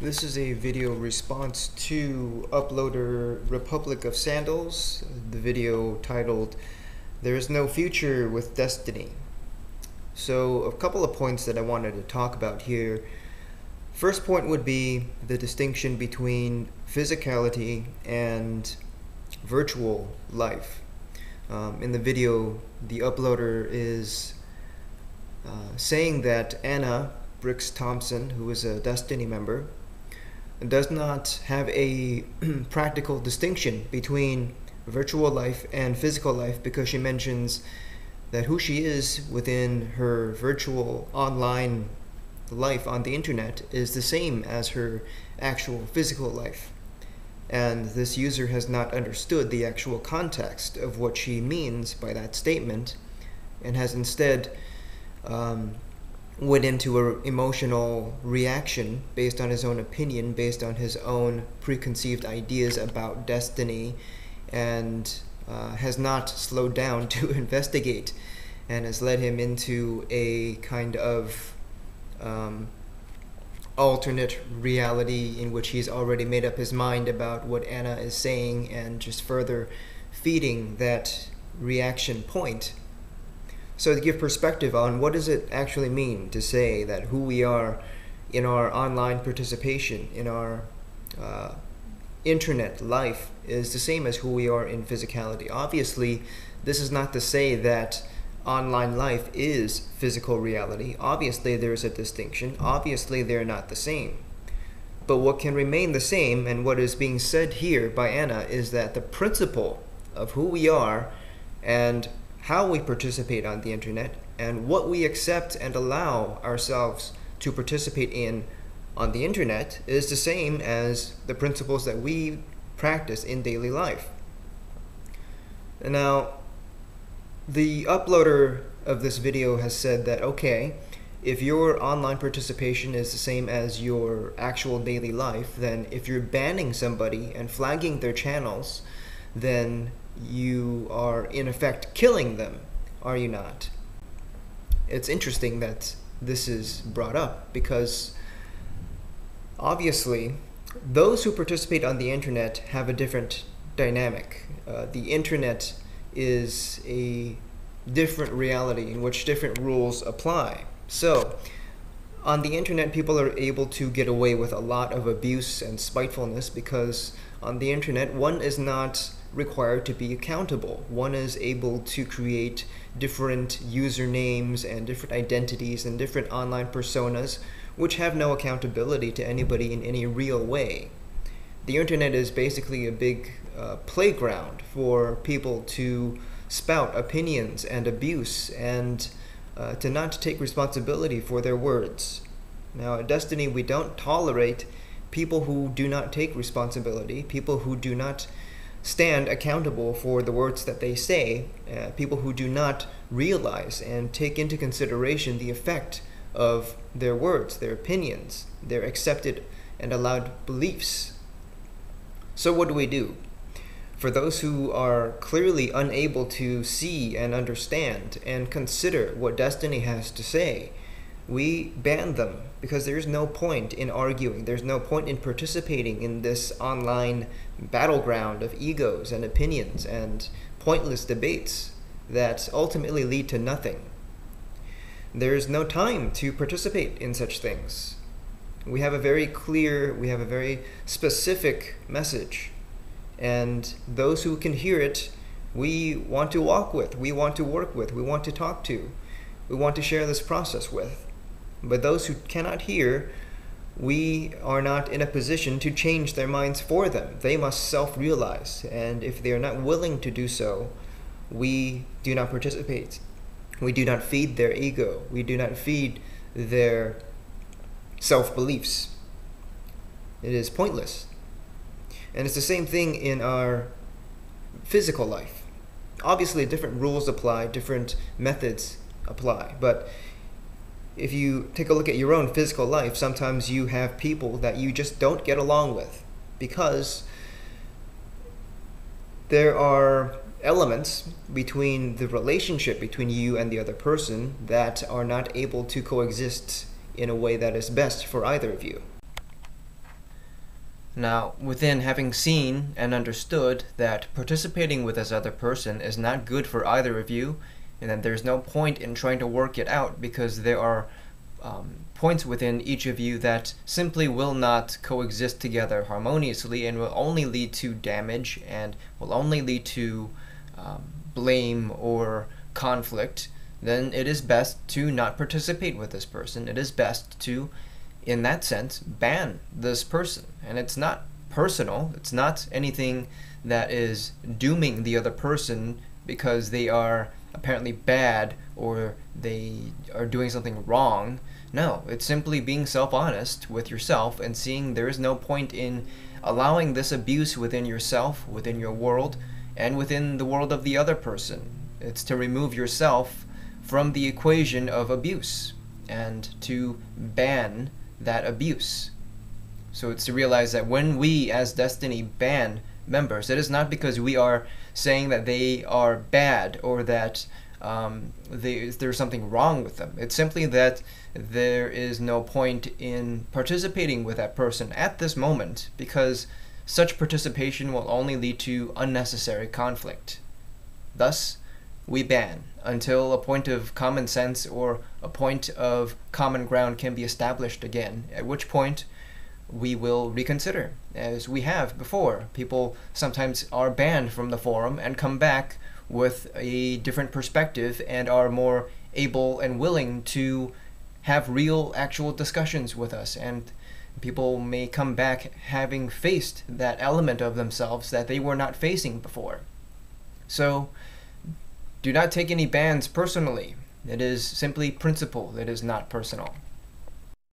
This is a video response to uploader Republic of Sandals, the video titled "There is no future with Destiny." So a couple of points that I wanted to talk about here. First point would be the distinction between physicality and virtual life. In the video, the uploader is saying that Anna Brix Thomsen, who is a Destoni member, does not have a practical distinction between virtual life and physical life, because she mentions that who she is within her virtual online life on the internet is the same as her actual physical life. And this user has not understood the actual context of what she means by that statement, and has instead went into an emotional reaction based on his own opinion, based on his own preconceived ideas about Destiny, and has not slowed down to investigate, and has led him into a kind of alternate reality in which he's already made up his mind about what Anna is saying, and just further feeding that reaction point. So to give perspective on what does it actually mean to say that who we are in our online participation, in our internet life, is the same as who we are in physicality. Obviously, this is not to say that online life is physical reality. Obviously, there's a distinction. Obviously, they're not the same. But what can remain the same, and what is being said here by Anna, is that the principle of who we are and how we participate on the internet, and what we accept and allow ourselves to participate in on the internet, is the same as the principles that we practice in daily life. And now, the uploader of this video has said that, okay, if your online participation is the same as your actual daily life, then if you're banning somebody and flagging their channels, then you are in effect killing them, are you not? It's interesting that this is brought up, because obviously those who participate on the internet have a different dynamic. The internet is a different reality in which different rules apply. So on the internet, people are able to get away with a lot of abuse and spitefulness, because on the internet one is not required to be accountable. One is able to create different usernames and different identities and different online personas which have no accountability to anybody in any real way. The internet is basically a big playground for people to spout opinions and abuse, and to not take responsibility for their words. Now at Destiny, we don't tolerate people who do not take responsibility, people who do not stand accountable for the words that they say, people who do not realize and take into consideration the effect of their words, their opinions, their accepted and allowed beliefs. So what do we do? For those who are clearly unable to see and understand and consider what Destiny has to say, we ban them, because there's no point in arguing, there's no point in participating in this online battleground of egos and opinions and pointless debates that ultimately lead to nothing. There's no time to participate in such things. We have a very clear, we have a very specific message, and those who can hear it, we want to walk with, we want to work with, we want to talk to, we want to share this process with. But those who cannot hear, we are not in a position to change their minds for them. They must self-realize, and if they are not willing to do so, we do not participate. We do not feed their ego. We do not feed their self-beliefs. It is pointless. And it's the same thing in our physical life. Obviously, different rules apply, different methods apply, but if you take a look at your own physical life, sometimes you have people that you just don't get along with, because there are elements between the relationship between you and the other person that are not able to coexist in a way that is best for either of you. Now, within having seen and understood that participating with this other person is not good for either of you, and that there's no point in trying to work it out because there are points within each of you that simply will not coexist together harmoniously and will only lead to damage and will only lead to blame or conflict, then it is best to not participate with this person. It is best to, in that sense, ban this person. And it's not personal. It's not anything that is dooming the other person because they are apparently bad or they are doing something wrong. No, it's simply being self-honest with yourself and seeing there is no point in allowing this abuse within yourself, within your world, and within the world of the other person. It's to remove yourself from the equation of abuse and to ban that abuse. So it's to realize that when we as Destiny ban members, it is not because we are saying that they are bad or that there's something wrong with them. It's simply that there is no point in participating with that person at this moment because such participation will only lead to unnecessary conflict. Thus, we ban until a point of common sense or a point of common ground can be established again, at which point we will reconsider, as we have before. People sometimes are banned from the forum and come back with a different perspective and are more able and willing to have real, actual discussions with us, and people may come back having faced that element of themselves that they were not facing before. So, do not take any bans personally. It is simply principle. It is not personal.